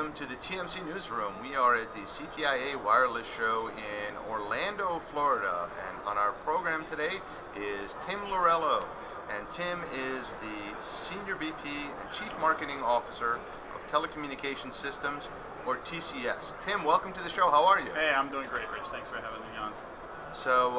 welcome to the TMC Newsroom. We are at the CTIA Wireless Show in Orlando, Florida, and on our program today is Tim Lorello, and Tim is the Senior VP and Chief Marketing Officer of Telecommunications Systems, or TCS. Tim, welcome to the show. How are you? Hey, I'm doing great, Rich. Thanks for having me on. So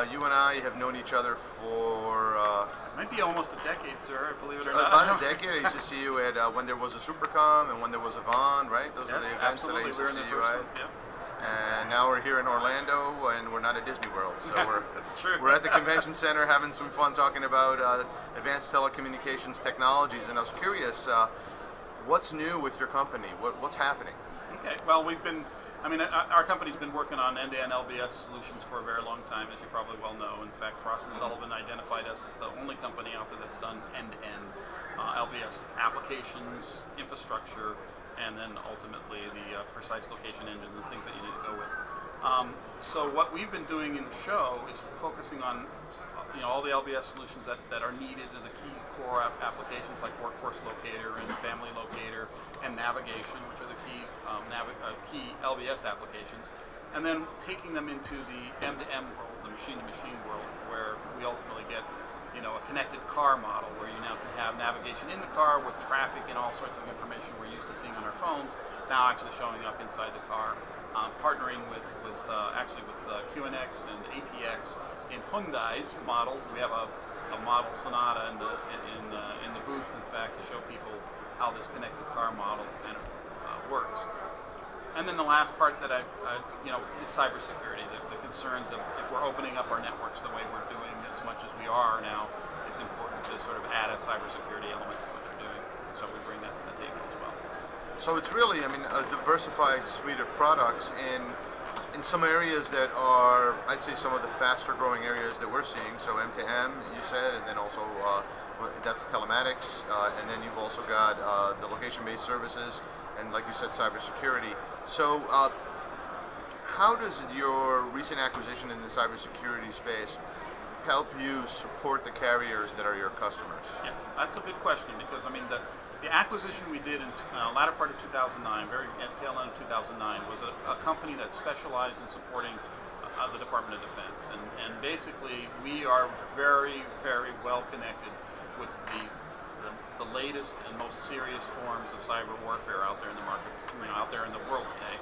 you and I have known each other for might be almost a decade, sir. Believe it or not. About a decade. I used to see you at when there was a Supercom and when there was a Vaughn, right? Those are the events absolutely. that I used to see you at. Yep. And now we're here in Orlando, and we're not at Disney World, so That's true. we're at the convention center having some fun talking about advanced telecommunications technologies. And I was curious, what's new with your company? What's happening? Okay. Well, our company's been working on end-to-end LBS solutions for a very long time, as you probably well know. In fact, Frost & Sullivan identified us as the only company out there that's done end-to-end LBS applications, infrastructure, and then ultimately the precise location engine and things that you need to go with. So what we've been doing in the show is focusing on all the LBS solutions that are needed in the key core applications like workforce locator and family locator and navigation, which are the key LBS applications, and then taking them into the M2M world, the machine-to-machine world, where we ultimately get a connected car model where you now can have navigation in the car with traffic and all sorts of information we're used to seeing on our phones, now actually showing up inside the car. Partnering with QNX and ATX in Hyundai's models. We have a model Sonata in the booth, in fact, to show people how this connected car model kind of works. And then the last part that is cybersecurity. The concerns of if we're opening up our networks the way we're doing as much as we are now, it's important to sort of add a cybersecurity element to what you're doing. So we bring that to the table as well. So it's really, a diversified suite of products in some areas that are, I'd say, some of the faster growing areas that we're seeing. So M2M, you said, and then also that's telematics, and then you've also got the location-based services, and like you said, cybersecurity. So how does your recent acquisition in the cybersecurity space help you support the carriers that are your customers? Yeah, that's a good question, because the acquisition we did in latter part of 2009, very tail end of 2009, was a company that specialized in supporting the Department of Defense. And basically, we are very, very well connected with the latest and most serious forms of cyber warfare out there in the market, out there in the world today.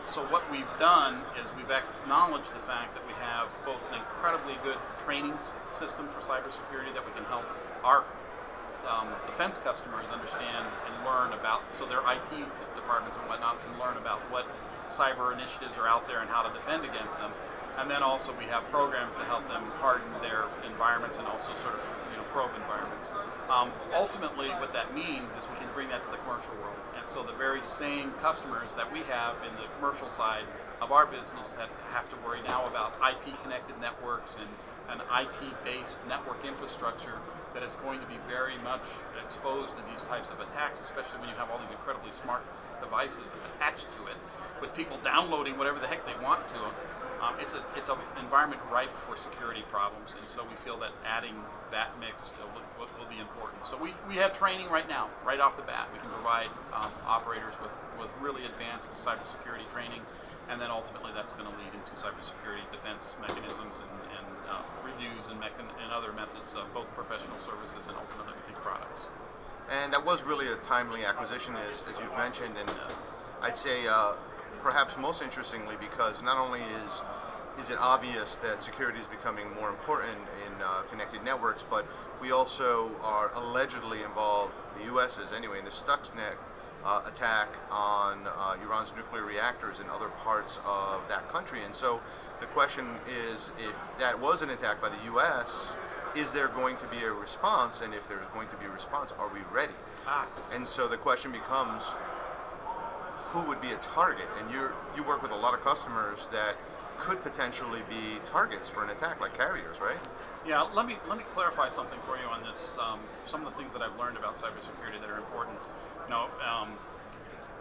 So what we've done is we've acknowledged the fact that we have both an incredibly good training system for cybersecurity that we can help our defense customers understand and learn about, so their IT departments and whatnot can learn about what cyber initiatives are out there and how to defend against them. And then also we have programs to help them harden their environments and also sort of probe environments. Ultimately, what that means is we can bring that to the commercial world. And so the very same customers that we have in the commercial side of our business that have to worry now about IP-connected networks and an IP-based network infrastructure that is going to be very much exposed to these types of attacks, especially when you have all these incredibly smart devices attached to it, with people downloading whatever the heck they want to them. It's an environment ripe for security problems, and so we feel that adding that mix will be important. So we have training right now, right off the bat. We can provide operators with really advanced cybersecurity training, and then ultimately that's going to lead into cybersecurity defense mechanisms and reviews and other methods of both professional services and ultimately products. And that was really a timely acquisition, as you've mentioned, and I'd say perhaps most interestingly, because not only is it obvious that security is becoming more important in connected networks, but we also are allegedly involved, the U.S. is anyway, in the Stuxnet attack on Iran's nuclear reactors in other parts of that country. And so the question is, if that was an attack by the U.S., is there going to be a response? And if there's going to be a response, are we ready? And so the question becomes, who would be a target? And you work with a lot of customers that could potentially be targets for an attack, like carriers, right? Yeah, let me clarify something for you on this. Some of the things that I've learned about cybersecurity that are important.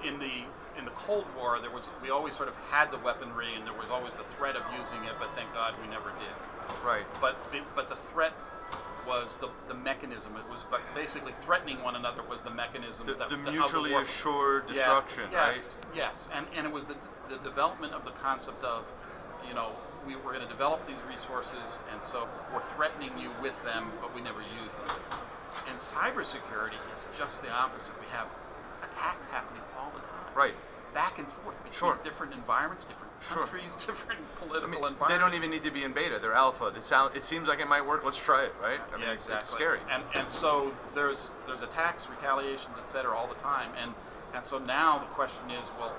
In the Cold War, we always sort of had the weaponry, and there was always the threat of using it, but thank God we never did. Right. But the threat was the mechanism. It was basically threatening one another was the mechanisms The that mutually assured destruction, yes, right? Yes, and it was the development of the concept of, we're going to develop these resources, and so we're threatening you with them, but we never use them. In cybersecurity, it's just the opposite. We have attacks happening all the time. Right. Back and forth between different environments, different countries, different political environments. They don't even need to be in beta; they're alpha. It seems like it might work. Let's try it, right? I mean, exactly. It's scary. And so there's attacks, retaliations, etc. all the time. And so now the question is, well,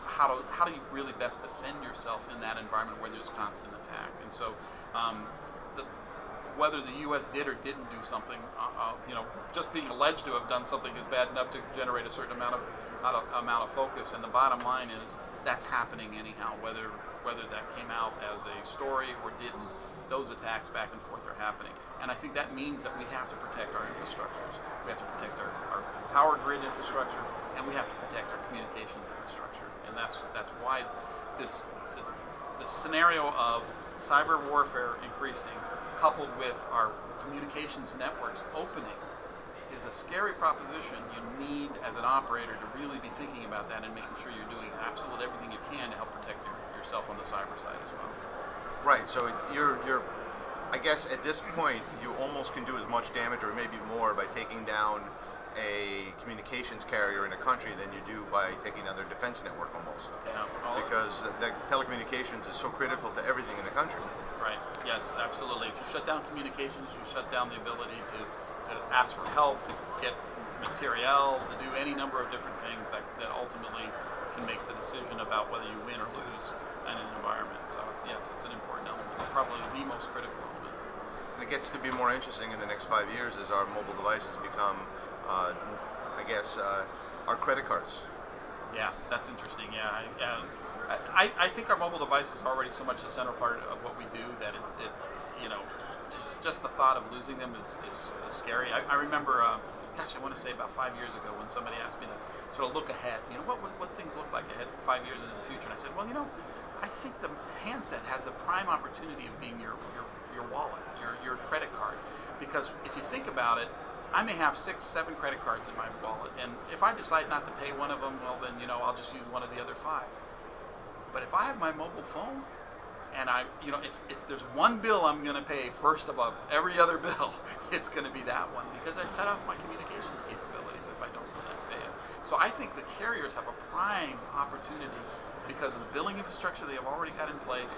how do you really best defend yourself in that environment where there's constant attack? And so whether the U.S. did or didn't do something, just being alleged to have done something is bad enough to generate a certain amount of focus. And the bottom line is that's happening anyhow, whether that came out as a story or didn't. Those attacks back and forth are happening, and I think that means that we have to protect our infrastructures. We have to protect our power grid infrastructure, and we have to protect our communications infrastructure. And that's why this scenario of cyber warfare increasing, coupled with our communications networks opening, is a scary proposition. You need, as an operator, to really be thinking about that and making sure you're doing absolutely everything you can to help protect yourself on the cyber side as well. Right. So you're I guess at this point you almost can do as much damage, or maybe more, by taking down a communications carrier in a country than you do by taking down their defense network almost. Yeah. Because the telecommunications is so critical to everything in the country. Right. Yes, absolutely. If you shut down communications, you shut down the ability to ask for help, to get materiel, to do any number of different things that ultimately can make the decision about whether you win or lose in an environment. So it's an important element. It's probably the most critical element. And it gets to be more interesting in the next 5 years as our mobile devices become, our credit cards. Yeah, that's interesting. Yeah, I think our mobile devices are already so much a central part of what we do that it just the thought of losing them is scary. I remember, I want to say about 5 years ago when somebody asked me to sort of look ahead. What things look like ahead 5 years into the future? And I said, well, I think the handset has a prime opportunity of being your wallet, your credit card, because if you think about it, I may have 6, 7 credit cards in my wallet, and if I decide not to pay one of them, well then I'll just use one of the other 5. But if I have my mobile phone, and if there's one bill I'm going to pay first above every other bill, it's going to be that one, because I cut off my communications capabilities if I don't pay it. So I think the carriers have a prime opportunity because of the billing infrastructure they have already got in place,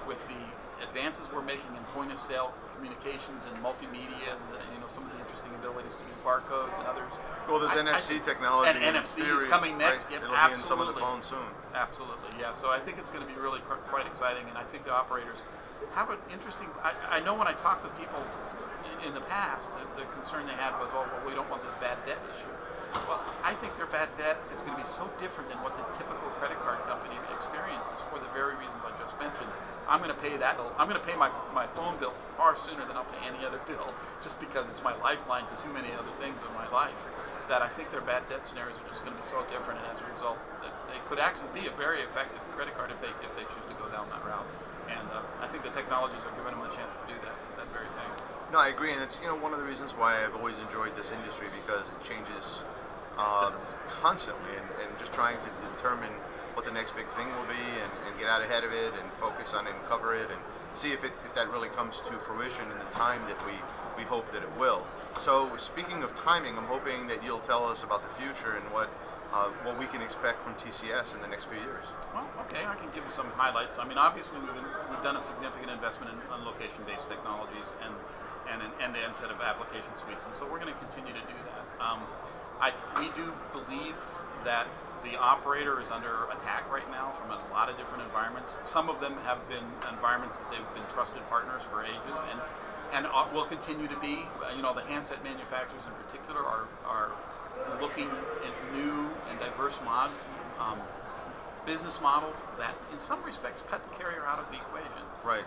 with the advances we're making in point of sale communications and multimedia, and some of the interesting abilities to use barcodes and others. Well, there's NFC technology. And NFC is coming next. Right? Yep, It'll be in some of the phones soon. Absolutely, yeah. So I think it's going to be really quite exciting, and I think the operators have an interesting. I know when I talk with people in the past, the concern they had was, we don't want this bad debt issue. Well, I think their bad debt is going to be so different than what the typical credit card company experiences, for the very reasons I just mentioned. I'm going to pay that bill. I'm going to pay my phone bill far sooner than I'll pay any other bill, just because it's my lifeline to so many other things in my life, that I think their bad debt scenarios are just going to be so different, and as a result, that they could actually be a very effective credit card if they choose to go down that route. And I think the technologies are giving them the chance to do that very thing. No, I agree, and it's one of the reasons why I've always enjoyed this industry, because it changes constantly, and just trying to determine what the next big thing will be, and get out ahead of it, and focus on it, and cover it, and see if that really comes to fruition in the time that we hope that it will. So speaking of timing, I'm hoping that you'll tell us about the future and what we can expect from TCS in the next few years. Well, okay, I can give you some highlights. I mean, obviously we've done a significant investment on location-based technologies and an end-to-end set of application suites, and so we're going to continue to do that. We do believe that the operator is under attack right now from a lot of different environments. Some of them have been environments that they've been trusted partners for ages, and will continue to be. The handset manufacturers in particular are looking at new and diverse business models that, in some respects, cut the carrier out of the equation. Right.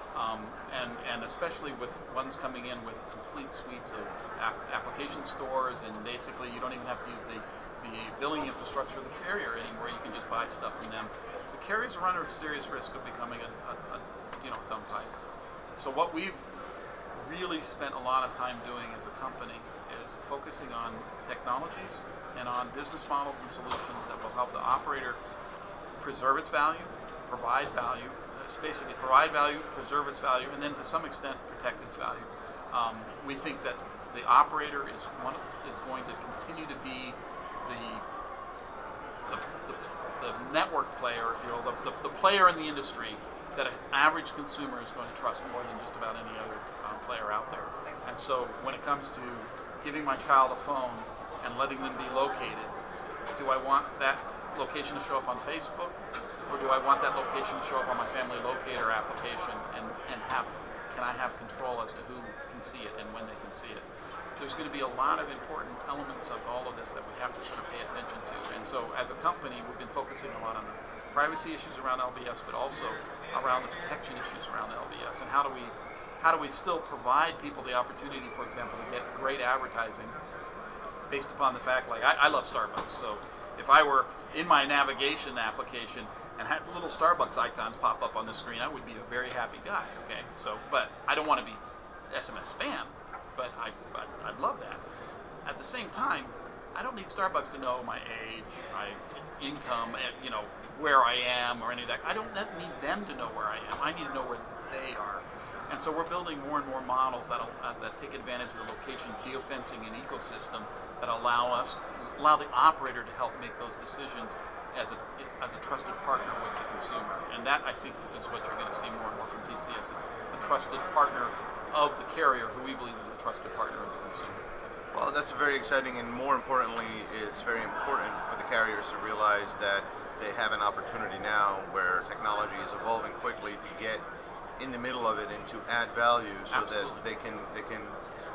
And especially with ones coming in with complete suites of application stores, and basically you don't even have to use the billing infrastructure of the carrier anymore. You can just buy stuff from them. The carriers are under serious risk of becoming a dumb pipe. So what we've really spent a lot of time doing as a company is focusing on technologies and on business models and solutions that will help the operator preserve its value, provide value, basically provide value, preserve its value, and then to some extent protect its value. We think that the operator is going to continue to be the network player, if you will, the player in the industry that an average consumer is going to trust more than just about any other player out there. And so when it comes to giving my child a phone and letting them be located, do I want that location to show up on Facebook, or do I want that location to show up on my family locator application, and can I have control as to who can see it and when they can see it? There's going to be a lot of important elements of all of this that we have to sort of pay attention to. And so as a company, we've been focusing a lot on the privacy issues around LBS, but also around the protection issues around LBS. And how do we still provide people the opportunity, for example, to get great advertising based upon the fact, like I love Starbucks. So if I were in my navigation application and had little Starbucks icons pop up on the screen, I would be a very happy guy, okay? So, but I don't want to be SMS spam, but I'd love that. At the same time, I don't need Starbucks to know my age, my income, where I am or any of that. I don't need them to know where I am. I need to know where they are. And so we're building more and more models that take advantage of the location geofencing and ecosystem that allow the operator to help make those decisions as a trusted partner with the consumer. And that, I think, is what you're going to see more and more from TCS, is a trusted partner of the carrier, who we believe is a trusted partner of the consumer. Well, that's very exciting, and more importantly, it's very important for the carriers to realize that they have an opportunity now where technology is evolving quickly to get in the middle of it and to add value, so Absolutely. that they can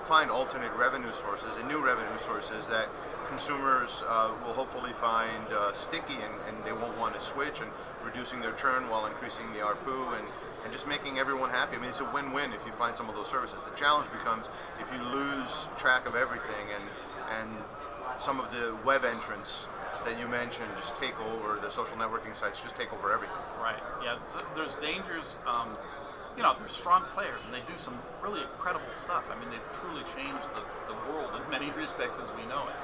find alternate revenue sources and new revenue sources that consumers will hopefully find sticky, and they won't want to switch, and reducing their churn while increasing the ARPU and just making everyone happy. I mean, it's a win-win if you find some of those services. The challenge becomes if you lose track of everything and some of the web entrants that you mentioned just take over, the social networking sites just take over everything. Right. Yeah. There's dangers. They're strong players, and they do some really incredible stuff. I mean, they've truly changed the world in many respects as we know it.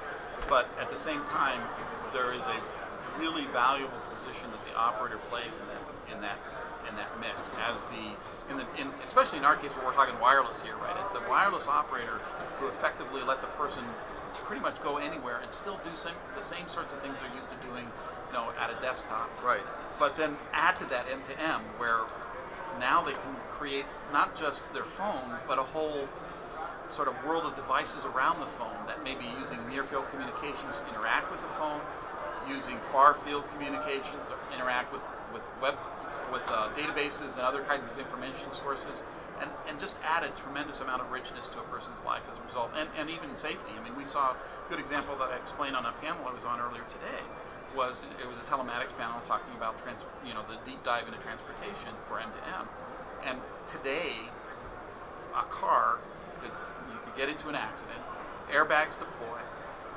But at the same time, there is a really valuable position that the operator plays in that mix, especially in our case where we're talking wireless here, right? As the wireless operator who effectively lets a person pretty much go anywhere and still do the same sorts of things they're used to doing, at a desktop. Right. But then add to that M2M, where now they can create not just their phone, but a whole sort of world of devices around the phone that may be using near-field communications to interact with the phone, using far-field communications to interact with databases and other kinds of information sources, and just add a tremendous amount of richness to a person's life as a result, and even safety. I mean, we saw a good example that I explained on a panel I was on earlier today. It was a telematics panel talking about the deep dive into transportation for M2M, and today a car you could get into an accident, airbags deploy,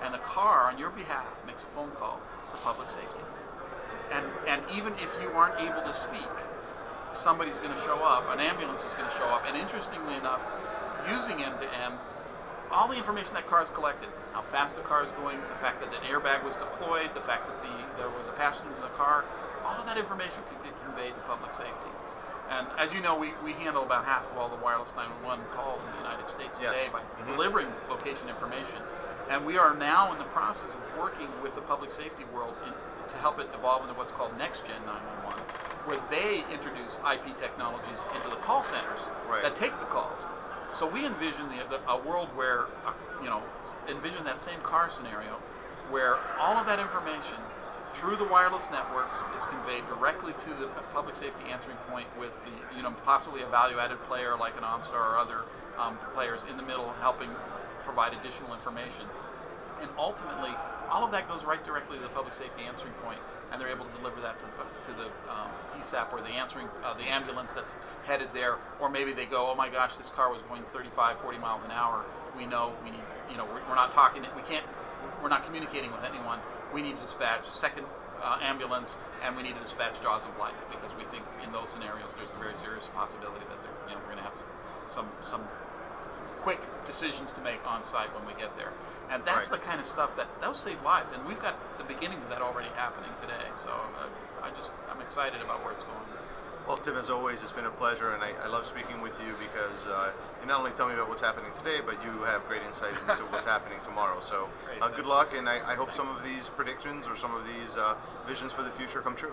and the car on your behalf makes a phone call to public safety. And even if you aren't able to speak, somebody's going to show up, an ambulance is going to show up, and interestingly enough, using M2M, all the information that car has collected, how fast the car is going, the fact that an airbag was deployed, the fact that there was a passenger in the car, all of that information could get conveyed to public safety. And as you know, we handle about half of all the wireless 911 calls in the United States today by delivering location information. And we are now in the process of working with the public safety world to help it evolve into what's called next-gen 911, where they introduce IP technologies into the call centers that take the calls. So we envision a world where, envision that same car scenario, where all of that information through the wireless networks is conveyed directly to the public safety answering point with possibly a value-added player like an OnStar or other players in the middle helping provide additional information. And ultimately, all of that goes right directly to the public safety answering point, and they're able to deliver that to the PSAP or the ambulance that's headed there. Or maybe they go, oh my gosh, this car was going 35, 40 miles an hour. We know we need, we're not talking, we're not communicating with anyone. We need to dispatch second ambulance, and we need to dispatch jaws of life, because we think in those scenarios there's a very serious possibility that we're going to have some quick decisions to make on site when we get there. And that's Right. the kind of stuff that'll save lives. And we've got the beginnings of that already happening today. So I'm excited about where it's going. Well, Tim, as always, it's been a pleasure, and I love speaking with you because you not only tell me about what's happening today, but you have great insight into what's happening tomorrow. So Great, good luck, and I hope some of these predictions or some of these visions for the future come true.